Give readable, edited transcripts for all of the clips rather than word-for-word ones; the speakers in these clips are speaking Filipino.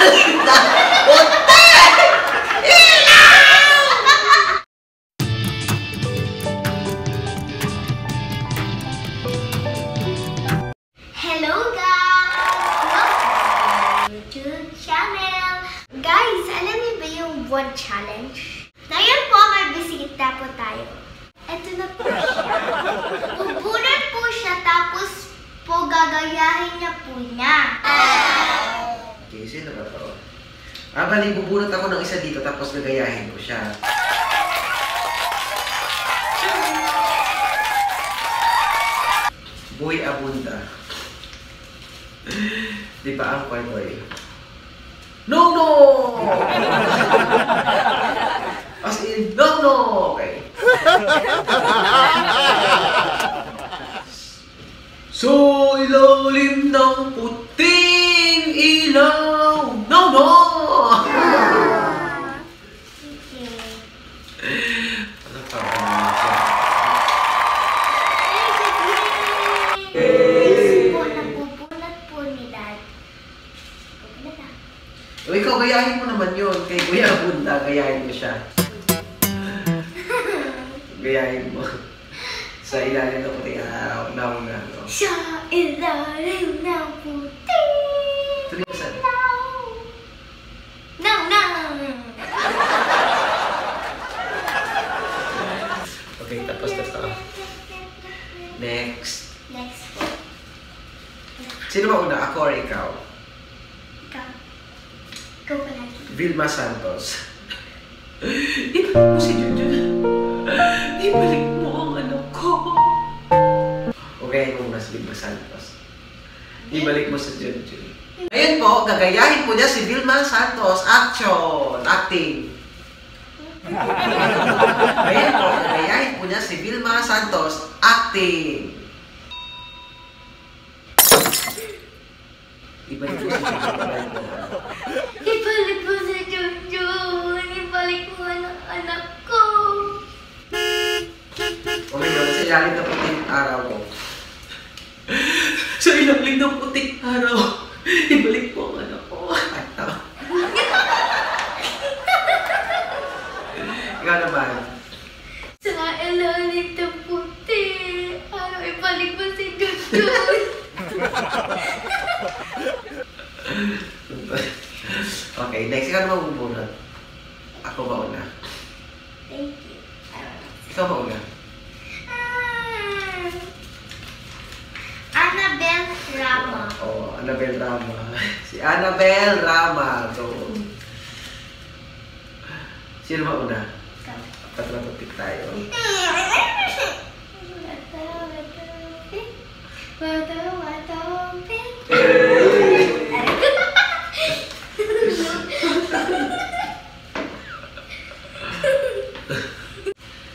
ilalim ng puting ilaw! Hello guys! Welcome to my YouTube channel! Guys, alam niyo ba yung buwan challenge? Ngayon po, may bisita po tayo. Ito na po siya. Bubunot po siya, tapos po gagayahin niya po niya. Okay, sino ba to? Bali, bubunot ako ng isa dito, tapos gagayahin ko siya. Boy Abunda. Di ba ang boy? No, no! As in, no, no! Okay. So, ilalim ng puting ilaw! No, no! O, ikaw, gayahin mo naman yun. Kay Kuya Abunda, gayahin mo siya. Gayahin mo. Sa ilalim ng puting araw. No. Sa ilalim ng puting ilaw. No. Okay, tapos na to. Next. Next po. Sino ba una? Ako or ikaw? Ikaw palagi. Vilma Santos. Ibalik mo si Junjun. Ibalik mo ang anak ko. Okay, mo mas Vilma Santos. Ibalik mo sa Junjun. Ayun po, gagayahin po niya si Vilma Santos. Action! Acting! Ayun po, gagayahin po niya si Vilma Santos. Acting! Ibalik mo si Junjun. Ibalik mo si Junjun. Ibalik mo ang anak ko. Oh my God, sa ilalim ng puting araw ko. Sa ilalim ng puting araw, ibalik mo ang anak ko. Ikaw naman. Sa ilalim ng puting araw, ibalik mo si Junjun. Okay, next. Ikaw naman bubunot. Ako ba una? Thank you. Ikaw ba una? Annabelle Rama. Oh, Annabelle Rama. Si Annabelle Rama. So, sino ba una? Patratapik tayo.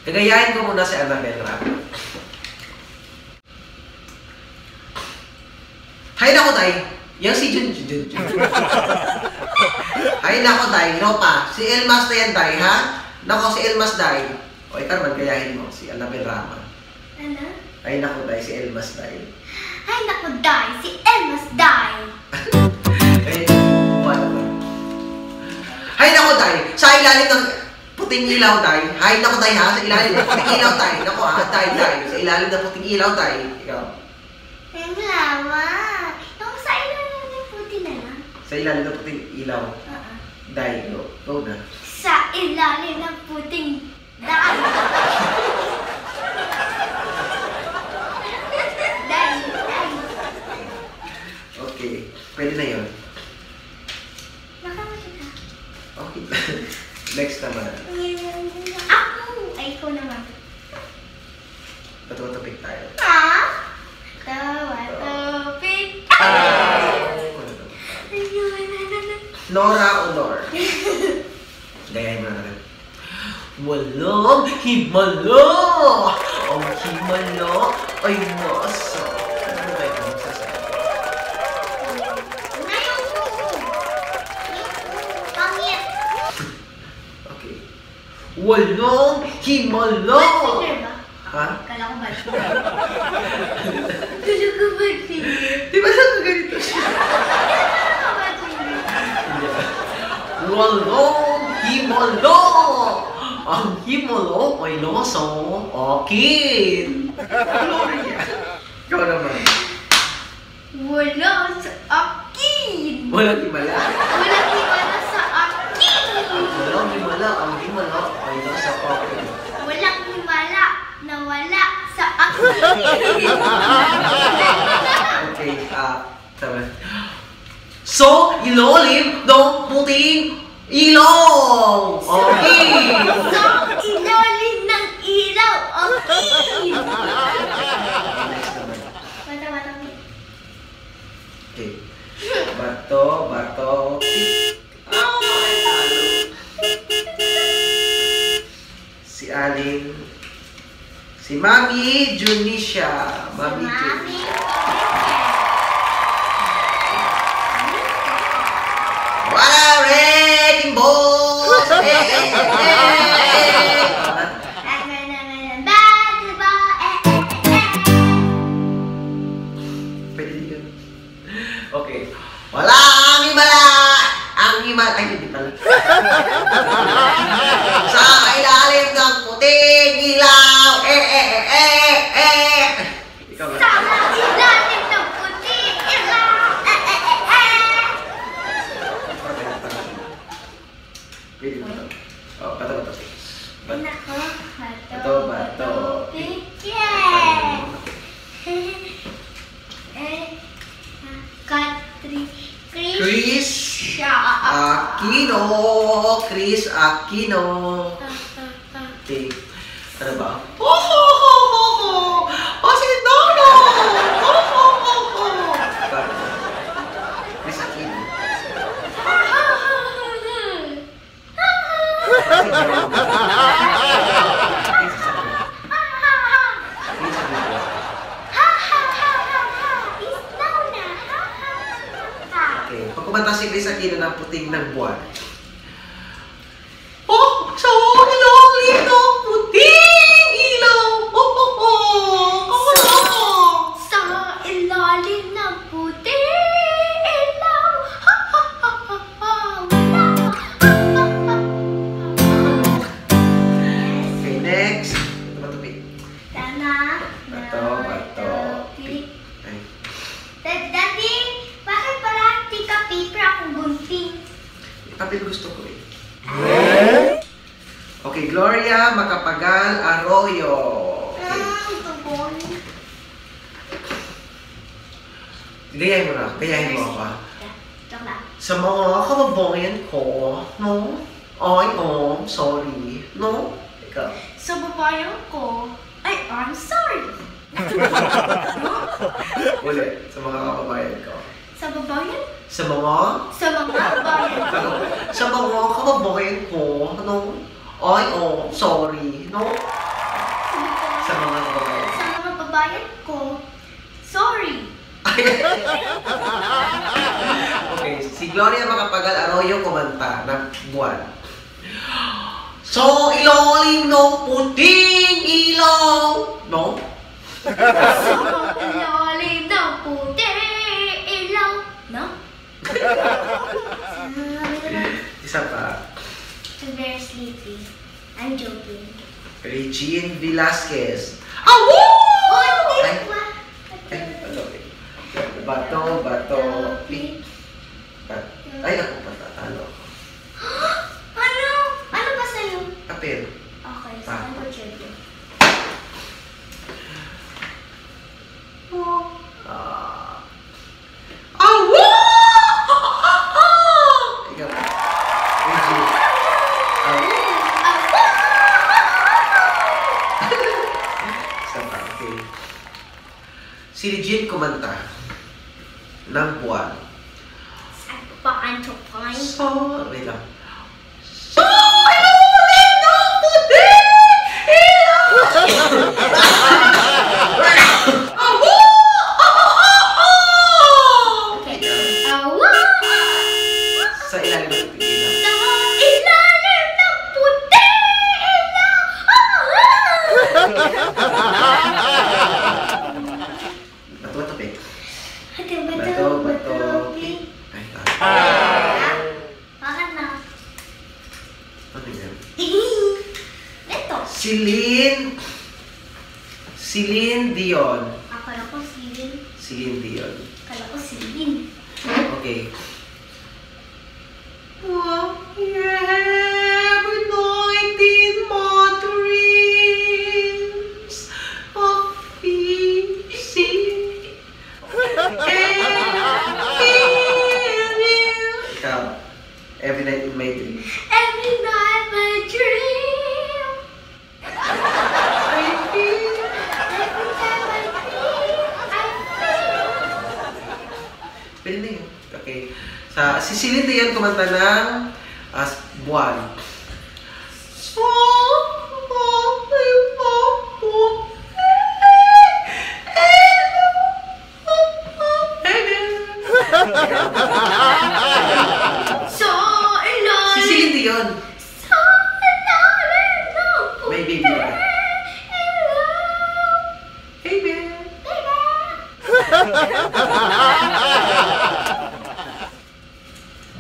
Gagayahin ko muna si Annabelle Rama. Hay nako, Tay! Yang si Junjun. Hay nako, Tay! No pa! Si Elmas na yan, Tay, ha? Nako, si Elmas, Tay. O, ikaw naman, gayahin mo si Annabelle Rama. Ano? Ay nako, Tay, si Elmas, Tay. Ay, naku, Day! Si Elmas, Day! Ay, paano ba? Hay nako, Tay! Sa ilalim ng puting ilaw, Tay. Hay nako, Tay, ha? Sa ilalim ng puting ilaw, Tay. Nako, ha? Tay. Sa ilalim ng puting ilaw, Tay. Ikaw. Ay, Mama! Yung sa ilalim ng puti na lang. Sa ilalim ng puting ilaw. Tay, go. Go na. Sa ilalim ng puting daan. Day. Okay. Pwede na yun. Nakamata ka. Okay. Next naman. Ako! Ay, ikaw naman. Patutupik tayo. Tawatupik! Nora o Nor? Gayahin mo na natin. Walang himala! Ang himala ay nasa. Ano ba ito magsasabi? Ngayon mo! Pangit! Okay. Walang himala! Bad singer ba? Ha? Kala ko bad singer. Kala ko bad singer. Di ba lang ganito siya? Kala ko bad singer. Himolo! Ang himolo ay nasa akin. Gloria. Ikaw naman. Wala sa akin. Walang himala. Walang himala sa akin. Walang himala. Ang himala ay nasa akin. Walang himala na wala sa akin. Okay, tama. So, ilalim ng puting ilong. Okay. Sa ilalim ng ilaw. Okay. Next naman. Mata. Okay. Bato. Si Aling. Si Mami Junisha. Mami Junisha. Wala wrecking balls! Pwede yun. Okay. Wala ang himala! Ang himala... Ay, hindi pala. Sa ilalim ng puting ilaw! Ikaw ba? Sa ilalim ng puting ilaw. Pwede mo ito. Oh, bato. Bato. Yeah! Chris Aquino. Okay. Ano ba? Sige, no! Chris Aquino. Okay. Pag kumanta si Chris Aquino ng puting ng buwan. So ilalim ng puting ilaw. Sa ilalim ng puting ilaw. Okay, next. Bato. Ay. Daddy, bakit parati ka paper akong gunting? Papel gusto ko eh. Okay, Gloria Macapagal Arroyo. Gayahin mo na. Gayahin mo ako. Sa mga kababayan ko, no? Sorry. No? Ikaw. Sa babayan ko, I'm sorry. Ulit. Sa mga kababayan ko. Sa babayan? Sa mga? Sa mga babayan ko. Sa mga kababayan ko, no? Sorry. No? Sa mga kababayan. Sa mga babayan ko, sorry. Okay, si Gloria Macapagal Arroyo kumanta ng buwan. So, ilalim ng puting ilaw. No? Sa ilalim ng puting ilaw. No? Isa pa. I'm very sleepy. I'm joking. Regine Velasquez. Oh, hindi Ay. ba? Bato. Ay, ako patatalo. Ano ba sa'yo? Kapil. Okay, saan ko check yun? Ikaw. Regine. Isa pa, okay. Si Regine kumanta ng buwan. Saan pa antok pa? Wait lang. So, ilalim ng puting ilaw! Okay. Sa ilalim ng puting ilaw. Sa ilalim ng puting ilaw. Bato, Pek. Bato. Ay, Bakit na? Celine Dion. Akala ko Celine. Celine Dion. Akala ko Celine. Okay. Every night in my dreams of easy. Ikaw. Every night in my dreams. Every night my dream. I feel. Every time I dream, I feel. Pwede na yun. Okay. Si Celine Dion kumanta ng Buwan. So ilalim. Si Celine Dion. So ilalim ng May baby puti. ba? Hey, babe.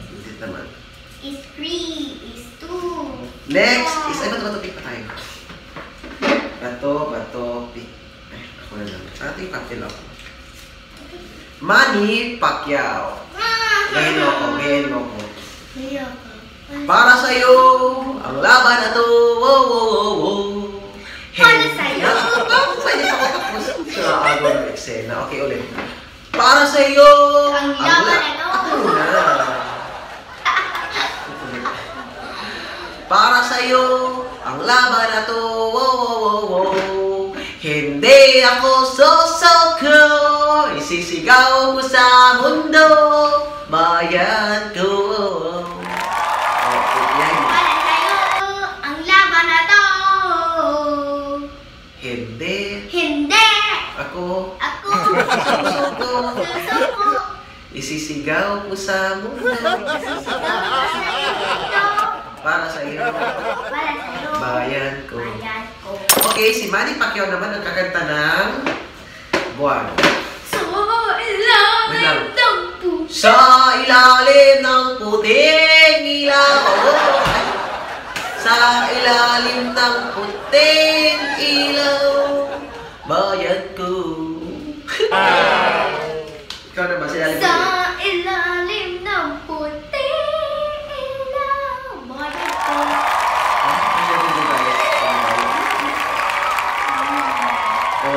Hindi naman. Is 3, is 2. Next is, ay, bato, pick pa tayo. Bato, pick. Ay, ako na lang. Ating papel ako. Manny Pacquiao. Gayin mo ko. Para sa'yo, ang laban na to. Wow, wow, wow, wow. Para sa'yo. Pwede pa ko tapos sa agaw ng eksena. Okay, ulit. Para sa'yo, Ang laban na to. Para sa'yo, ang laban na to. Wow, wow, wow, wow. Hindi ako sosoko. Isisigaw ko sa mundo. Bayan ko. Okay, yan. Para sa'yo, ang laban na to. Hindi. Hindi. Ako. Ako. Sosoko. Susuko. Isisigaw ko sa mundo. Para sa iyo. Para sa'yo. Bayan ko. Bayan ko. Okay, si Manny Pacquiao naman ang kakanta ng Buwan. So ilalim ng puti. Sa ilalim ng puting ilaw. Sa ilalim ng puting ilaw. Bayan ko. Ikaw naman, sa ilalim Sa ng ilalim ng puti ilaw. Bayan ko.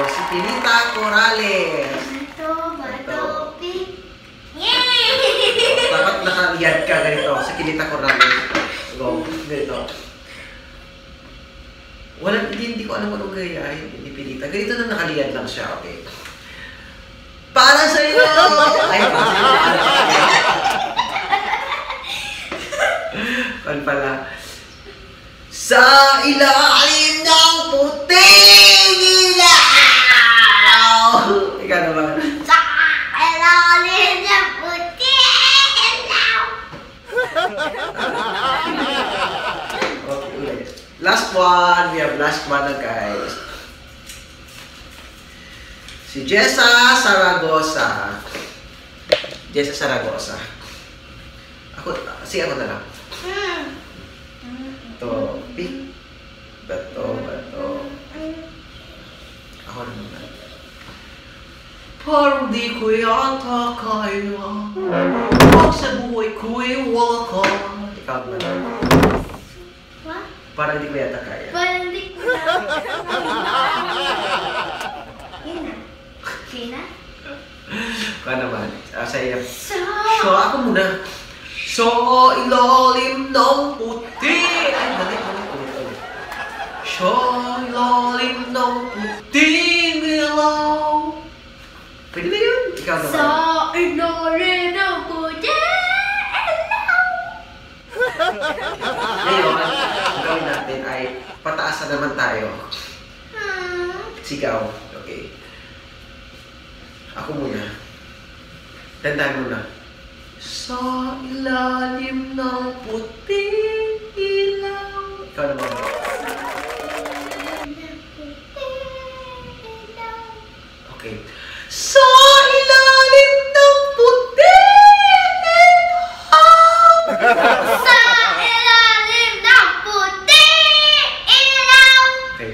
Si Pilita Corrales. Bato, pick. Yay! Dapat nakaliyad ka ganito. Si Pilita Corrales. Go. Ganito. Hindi ko alam anong gayahin. Hindi Pilita. Ganito na nakaliyad lang siya. Okay. Para sa iyo! Ay, pan pala. Sa ilalim ng puting ilaw! Ikaw naman. Sa ilalim ng puti ilaw. Okay, ulit. Last one. We have last one na guys. Si Jessa Saragosa. Jessa Saragosa. Ako na lang. Ito, pick. Bato. Ako na naman. Parang di ko yata kaya. Pag sa buhay ko'y wala ka. Ikaw na. What? Parang di ko yata kaya. Parang di ko na. Yun na. Okay na? Ikaw naman. Sa'yo. So, So, ako muna. So, ilalim ng puti. Ay, ulit. So, ilalim ng puting ilaw. Pwede na yun. Ikaw naman. sa ilalim ng puti ilaw. Ngayon, ang gawin natin ay pataas na naman tayo. Sigaw. Okay. Ako muna. Tandaan muna. Sa ilalim ng puting ilaw. Ikaw naman. Okay. Sa ilalim ng puting ilaw. Sa ilalim ng puti ilaw. Okay.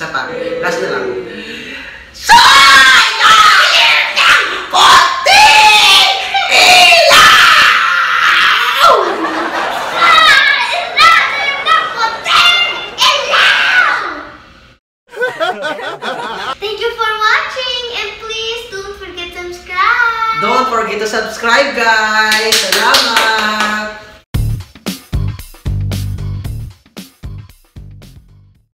Isa pa. Last na lang. Thank you for watching and please don't forget to subscribe. Don't forget to subscribe, guys. Salamat!